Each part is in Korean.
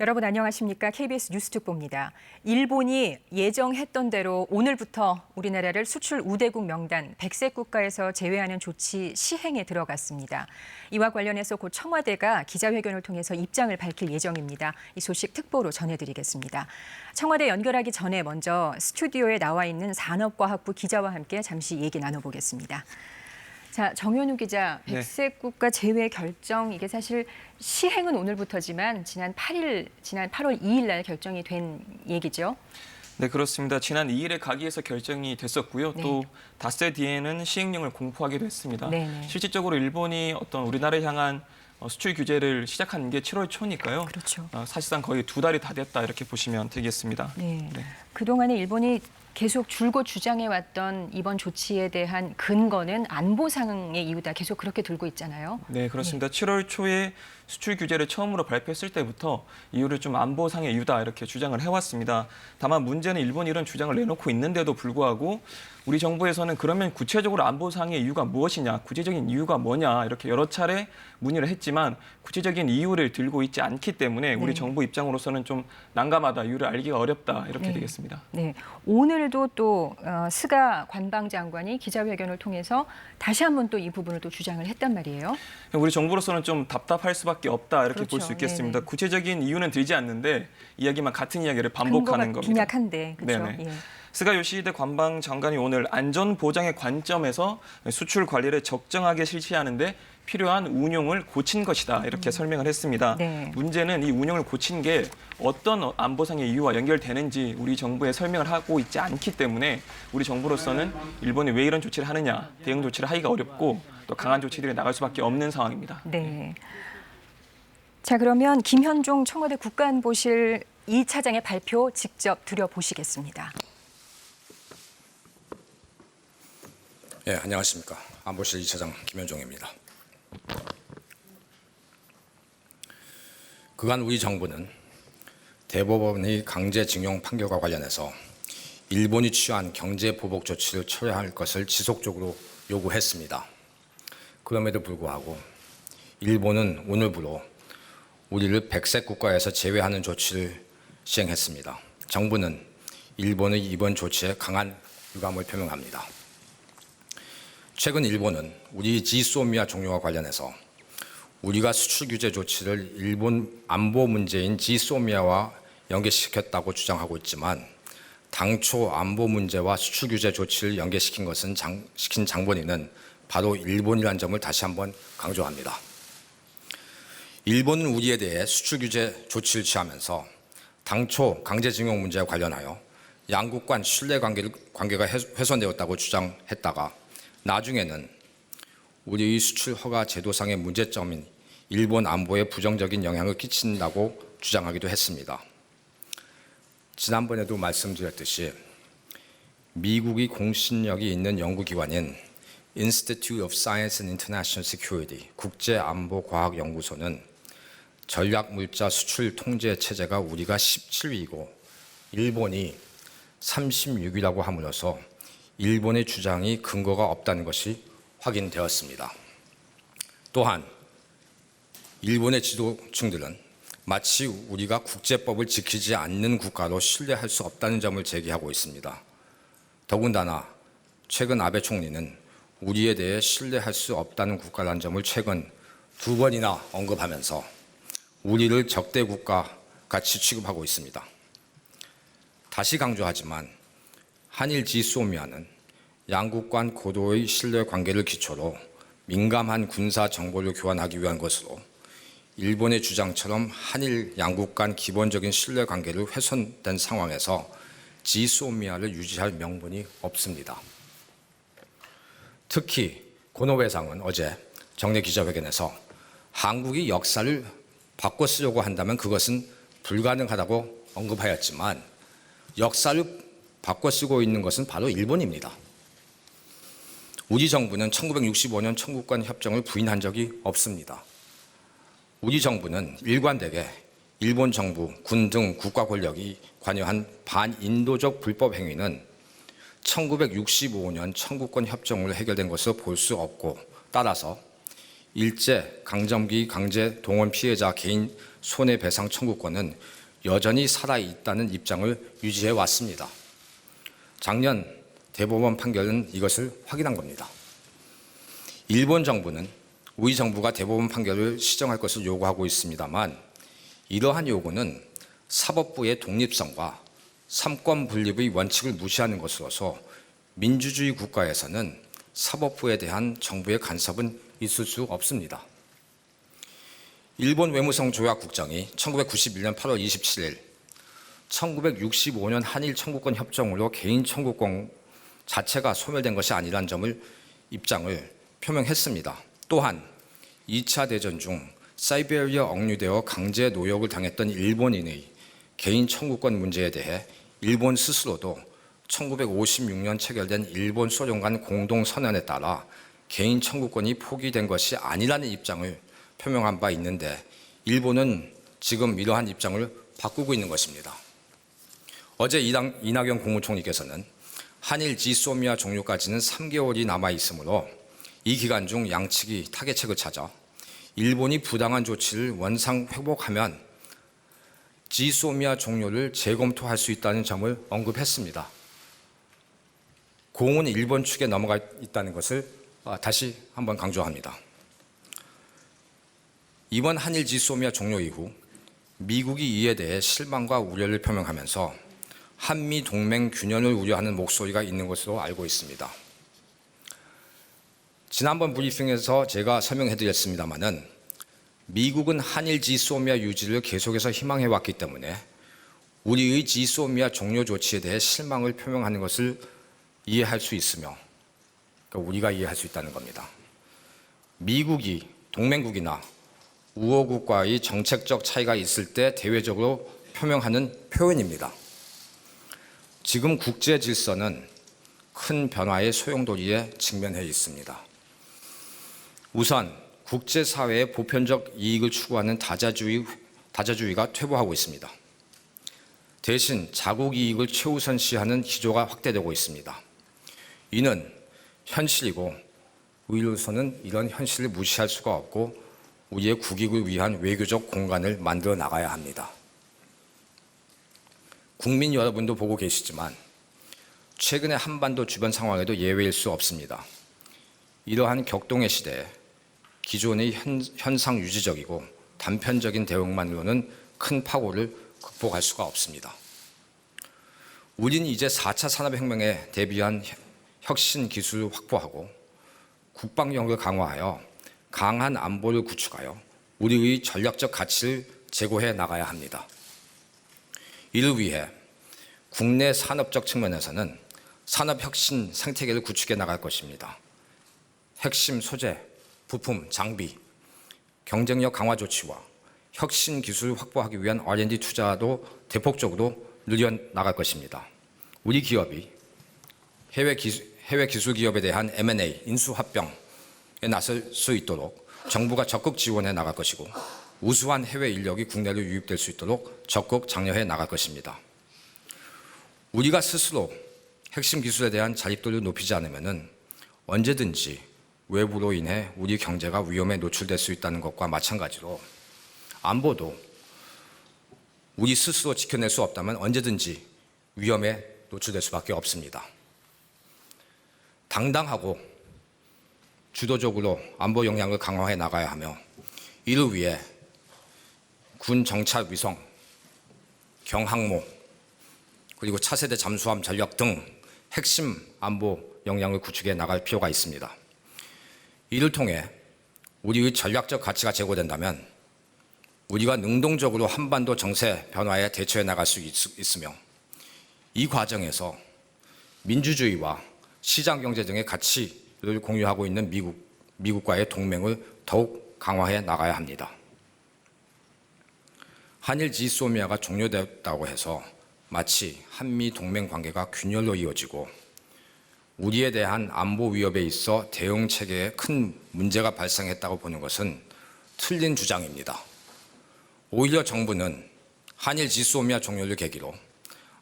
여러분 안녕하십니까? KBS 뉴스특보입니다. 일본이 예정했던 대로 오늘부터 우리나라를 수출 우대국 명단 100색 국가에서 제외하는 조치 시행에 들어갔습니다. 이와 관련해서 곧 청와대가 기자회견을 통해서 입장을 밝힐 예정입니다. 이 소식 특보로 전해드리겠습니다. 청와대 연결하기 전에 먼저 스튜디오에 나와 있는 산업과학부 기자와 함께 잠시 얘기 나눠보겠습니다. 자, 정현우 기자, 100색 국가 제외 결정, 이게 사실 시행은 오늘부터지만 지난 8월 2일 날 결정이 된 얘기죠. 네, 그렇습니다. 지난 2일에 가기에서 결정이 됐었고요. 네. 또 닷새 뒤에는 시행령을 공포하기도 했습니다. 네네. 실질적으로 일본이 어떤 우리나라를 향한 수출 규제를 시작한 게 7월 초니까요. 그렇죠. 사실상 거의 2달이 다 됐다 이렇게 보시면 되겠습니다. 네. 네. 그동안에 일본이 계속 줄곧 주장해왔던 이번 조치에 대한 근거는 안보상의 이유다. 계속 그렇게 들고 있잖아요. 네, 그렇습니다. 7월 초에 수출 규제를 처음으로 발표했을 때부터 이유를 좀 안보상의 이유다 이렇게 주장을 해왔습니다. 다만 문제는 일본이 이런 주장을 내놓고 있는데도 불구하고 우리 정부에서는 그러면 구체적으로 안보상의 이유가 무엇이냐, 구체적인 이유가 뭐냐 이렇게 여러 차례 문의를 했지만 구체적인 이유를 들고 있지 않기 때문에 우리 정부 입장으로서는 좀 난감하다, 이유를 알기가 어렵다 이렇게 되겠습니다. 네, 오늘도 또 스가 관방장관이 기자회견을 통해서 다시 한번 또 이 부분을 또 주장을 했단 말이에요. 우리 정부로서는 좀 답답할 수밖에 없다 이렇게 볼 수 그렇죠. 있겠습니다. 네네. 구체적인 이유는 들지 않는데 이야기만 같은 이야기를 반복하는 겁니다. 빈약한데, 그렇죠. 네네. 예. 스가 요시히데 관방 장관이 오늘 안전 보장의 관점에서 수출 관리를 적정하게 실시하는 데 필요한 운용을 고친 것이다 이렇게 설명을 했습니다. 네. 문제는 이 운용을 고친 게 어떤 안보상의 이유와 연결되는지 우리 정부에 설명을 하고 있지 않기 때문에 우리 정부로서는 일본이 왜 이런 조치를 하느냐, 대응 조치를 하기가 어렵고 또 강한 조치들이 나갈 수밖에 없는 상황입니다. 네. 자, 그러면 김현종 청와대 국가안보실 2차장의 발표 직접 들여보시겠습니다. 예, 안녕하십니까. 안보실 2차장 김현종입니다. 그간 우리 정부는 대법원의 강제징용 판결과 관련해서 일본이 취한 경제보복 조치를 철회할 것을 지속적으로 요구했습니다. 그럼에도 불구하고 일본은 오늘부로 우리를 100색 국가에서 제외하는 조치를 시행했습니다. 정부는 일본의 이번 조치에 강한 유감을 표명합니다. 최근 일본은 우리 지소미아 종료와 관련해서 우리가 수출 규제 조치를 일본 안보 문제인 지소미아와 연계시켰다고 주장하고 있지만 당초 안보 문제와 수출 규제 조치를 연계시킨 장본인은 바로 일본이라는 점을 다시 한번 강조합니다. 일본은 우리에 대해 수출 규제 조치를 취하면서 당초 강제징용 문제와 관련하여 양국 간 신뢰관계가 훼손되었다고 주장했다가 나중에는 우리의 수출 허가 제도상의 문제점인 일본 안보에 부정적인 영향을 끼친다고 주장하기도 했습니다. 지난번에도 말씀드렸듯이 미국이 공신력이 있는 연구기관인 Institute of Science and International Security 국제안보과학연구소는 전략물자 수출 통제 체제가 우리가 17위이고 일본이 36위라고 함으로써 일본의 주장이 근거가 없다는 것이 확인되었습니다. 또한 일본의 지도층들은 마치 우리가 국제법을 지키지 않는 국가로 신뢰할 수 없다는 점을 제기하고 있습니다. 더군다나 최근 아베 총리는 우리에 대해 신뢰할 수 없다는 국가라는 점을 최근 2번이나 언급하면서 우리를 적대 국가 같이 취급하고 있습니다. 다시 강조하지만 한일 지소미아는 양국 간 고도의 신뢰 관계를 기초로 민감한 군사 정보를 교환하기 위한 것으로 일본의 주장처럼 한일 양국 간 기본적인 신뢰 관계를 훼손된 상황에서 지소미아를 유지할 명분이 없습니다. 특히 고노 외상은 어제 정례 기자회견에서 한국이 역사를 바꿔 쓰려고 한다면 그것은 불가능하다고 언급하였지만 역사를 바꿔 쓰고 있는 것은 바로 일본입니다. 우리 정부는 1965년 청국 간 협정을 부인한 적이 없습니다. 우리 정부는 일관되게 일본 정부, 군 등 국가 권력이 관여한 반인도적 불법 행위는 1965년 청구권 협정으로 해결된 것으로 볼 수 없고 따라서 일제 강점기 강제 동원 피해자 개인 손해배상 청구권은 여전히 살아있다는 입장을 유지해 왔습니다. 작년 대법원 판결은 이것을 확인한 겁니다. 일본 정부는 우리 정부가 대법원 판결을 시정할 것을 요구하고 있습니다만 이러한 요구는 사법부의 독립성과 삼권 분립의 원칙을 무시하는 것으로서 민주주의 국가에서는 사법부에 대한 정부의 간섭은 있을 수 없습니다. 일본 외무성 조약 국정이 1991년 8월 27일 1965년 한일 청구권 협정으로 개인 청구권 자체가 소멸된 것이 아니라는 입장을 표명했습니다. 또한 2차 대전 중 사이베리아에 억류되어 강제 노역을 당했던 일본인의 개인 청구권 문제에 대해 일본 스스로도 1956년 체결된 일본 소련 간 공동선언에 따라 개인 청구권이 포기된 것이 아니라는 입장을 표명한 바 있는데 일본은 지금 이러한 입장을 바꾸고 있는 것입니다. 어제 이낙연 국무총리께서는 한일 지소미아 종료까지는 3개월이 남아 있으므로 이 기간 중 양측이 타개책을 찾아 일본이 부당한 조치를 원상 회복하면 지소미아 종료를 재검토할 수 있다는 점을 언급했습니다. 공은 일본 측에 넘어가 있다는 것을 다시 한번 강조합니다. 이번 한일 지소미아 종료 이후 미국이 이에 대해 실망과 우려를 표명하면서 한미 동맹 균연을 우려하는 목소리가 있는 것으로 알고 있습니다. 지난번 브리핑에서 제가 설명해드렸습니다마는 미국은 한일 지소미아 유지를 계속해서 희망해 왔기 때문에 우리의 지소미아 종료 조치에 대해 실망을 표명하는 것을 이해할 수 있으며 그러니까 우리가 이해할 수 있다는 겁니다. 미국이 동맹국이나 우호국과의 정책적 차이가 있을 때 대외적으로 표명하는 표현입니다. 지금 국제 질서는 큰 변화의 소용돌이에 직면해 있습니다. 우선 국제사회의 보편적 이익을 추구하는 다자주의가 퇴보하고 있습니다. 대신 자국 이익을 최우선시하는 기조가 확대되고 있습니다. 이는 현실이고 우리로서는 이런 현실을 무시할 수가 없고 우리의 국익을 위한 외교적 공간을 만들어 나가야 합니다. 국민 여러분도 보고 계시지만 최근의 한반도 주변 상황에도 예외일 수 없습니다. 이러한 격동의 시대에 기존의 현상 유지적이고 단편적인 대응만으로는 큰 파고를 극복할 수가 없습니다. 우리는 이제 4차 산업혁명에 대비한 혁신 기술을 확보하고 국방력을 강화하여 강한 안보를 구축하여 우리의 전략적 가치를 제고해 나가야 합니다. 이를 위해 국내 산업적 측면에서는 산업혁신 생태계를 구축해 나갈 것입니다. 핵심 소재, 부품, 장비, 경쟁력 강화 조치와 혁신 기술을 확보하기 위한 R&D 투자도 대폭적으로 늘려나갈 것입니다. 우리 기업이 해외 기술 기업에 대한 M&A, 인수합병에 나설 수 있도록 정부가 적극 지원해 나갈 것이고 우수한 해외 인력이 국내로 유입될 수 있도록 적극 장려해 나갈 것입니다. 우리가 스스로 핵심 기술에 대한 자립도를 높이지 않으면 언제든지 외부로 인해 우리 경제가 위험에 노출될 수 있다는 것과 마찬가지로 안보도 우리 스스로 지켜낼 수 없다면 언제든지 위험에 노출될 수밖에 없습니다. 당당하고 주도적으로 안보 역량을 강화해 나가야 하며 이를 위해 군 정찰 위성, 경항모, 그리고 차세대 잠수함 전력 등 핵심 안보 역량을 구축해 나갈 필요가 있습니다. 이를 통해 우리의 전략적 가치가 제고된다면 우리가 능동적으로 한반도 정세 변화에 대처해 나갈 수 있으며 이 과정에서 민주주의와 시장경제 등의 가치를 공유하고 있는 미국과의 동맹을 더욱 강화해 나가야 합니다. 한일 지소미아가 종료됐다고 해서 마치 한미 동맹 관계가 균열로 이어지고 우리에 대한 안보 위협에 있어 대응 체계에 큰 문제가 발생했다고 보는 것은 틀린 주장입니다. 오히려 정부는 한일 지소미아 종료를 계기로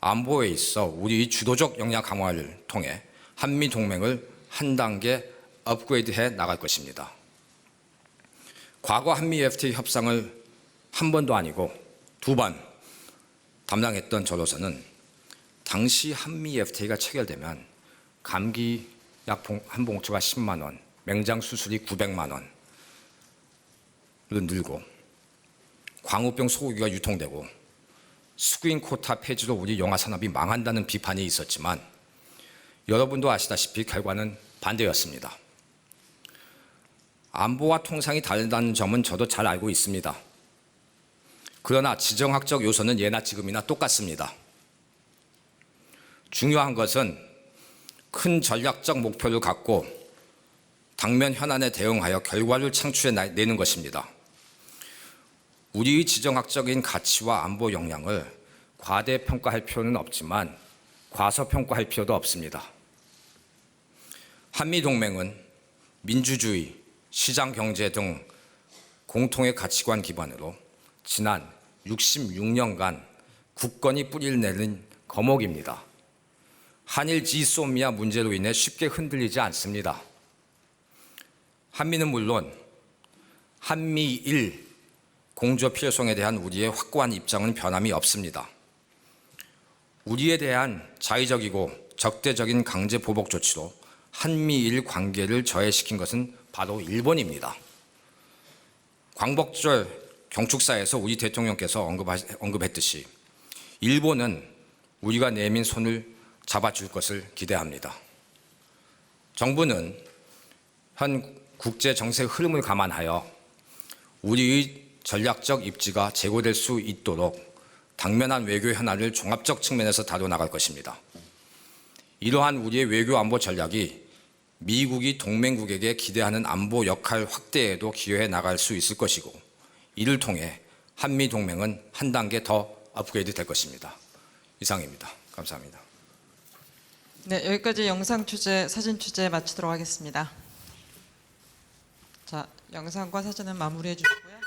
안보에 있어 우리의 주도적 역량 강화를 통해 한미 동맹을 한 단계 업그레이드해 나갈 것입니다. 과거 한미 FTA 협상을 한 번도 아니고 2번 담당했던 저로서는 당시 한미 FTA가 체결되면 감기 약 한 봉투가 10만 원, 맹장 수술이 900만 원으로 늘고 광우병 소고기가 유통되고 스크린 쿼타 폐지로 우리 영화 산업이 망한다는 비판이 있었지만 여러분도 아시다시피 결과는 반대였습니다. 안보와 통상이 다르다는 점은 저도 잘 알고 있습니다. 그러나 지정학적 요소는 예나 지금이나 똑같습니다. 중요한 것은 큰 전략적 목표를 갖고 당면 현안에 대응하여 결과를 창출해내는 것입니다. 우리의 지정학적인 가치와 안보 역량을 과대평가할 필요는 없지만 과소평가할 필요도 없습니다. 한미동맹은 민주주의, 시장경제 등 공통의 가치관 기반으로 지난 66년간 굳건히 뿌리를 내린 거목입니다. 한일 지소미아 문제로 인해 쉽게 흔들리지 않습니다. 한미는 물론 한미일 공조 필요성에 대한 우리의 확고한 입장은 변함이 없습니다. 우리에 대한 자의적이고 적대적인 강제 보복 조치로 한미일 관계를 저해시킨 것은 바로 일본입니다. 광복절 경축사에서 우리 대통령께서 언급했듯이 일본은 우리가 내민 손을 잡아줄 것을 기대합니다. 정부는 현 국제 정세 흐름을 감안하여 우리의 전략적 입지가 제고될 수 있도록 당면한 외교 현안을 종합적 측면에서 다뤄나갈 것입니다. 이러한 우리의 외교 안보 전략이 미국이 동맹국에게 기대하는 안보 역할 확대에도 기여해 나갈 수 있을 것이고 이를 통해 한미 동맹은 한 단계 더 업그레이드 될 것입니다. 이상입니다. 감사합니다. 네, 여기까지 영상 취재, 사진 취재 마치도록 하겠습니다. 자, 영상과 사진은 마무리해 주시고요.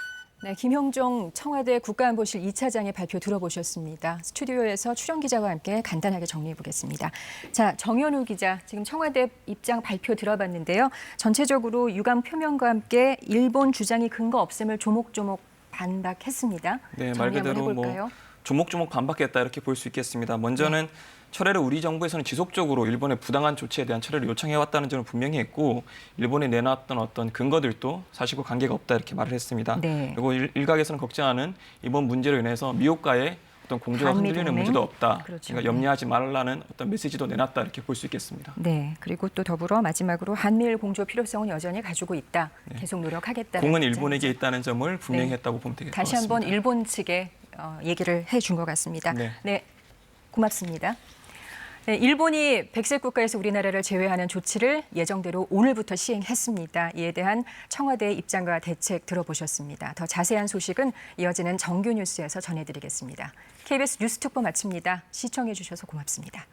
네, 김형종 청와대 국가안보실 2차장의 발표 들어보셨습니다. 스튜디오에서 출연 기자와 함께 간단하게 정리해 보겠습니다. 자, 정현우 기자, 지금 청와대 입장 발표 들어봤는데요. 전체적으로 유감 표명과 함께 일본 주장이 근거 없음을 조목조목 반박했습니다. 네, 말 정리 한번 그대로 해볼까요? 조목조목 반박했다 이렇게 볼 수 있겠습니다. 먼저는 철회를 우리 정부에서는 지속적으로 일본의 부당한 조치에 대한 철회를 요청해왔다는 점을 분명히 했고 일본이 내놨던 어떤 근거들도 사실과 관계가 없다 이렇게 말을 했습니다. 네. 그리고 일각에서는 걱정하는 이번 문제로 인해서 미국과의 어떤 공조가 흔들리는 한미 문제도 동맹? 없다. 그렇죠. 그러니까 염려하지 말라는 어떤 메시지도 내놨다 이렇게 볼 수 있겠습니다. 네, 그리고 또 더불어 마지막으로 한미일 공조 필요성은 여전히 가지고 있다. 계속 노력하겠다. 공은 일본에게 있다는 점을 분명히 네. 했다고 보면 되겠습니다. 다시 한번 일본 측에 얘기를 해준 것 같습니다. 네. 고맙습니다. 네, 일본이 백색 국가에서 우리나라를 제외하는 조치를 예정대로 오늘부터 시행했습니다. 이에 대한 청와대의 입장과 대책 들어보셨습니다. 더 자세한 소식은 이어지는 정규 뉴스에서 전해드리겠습니다. KBS 뉴스 특보 마칩니다. 시청해 주셔서 고맙습니다.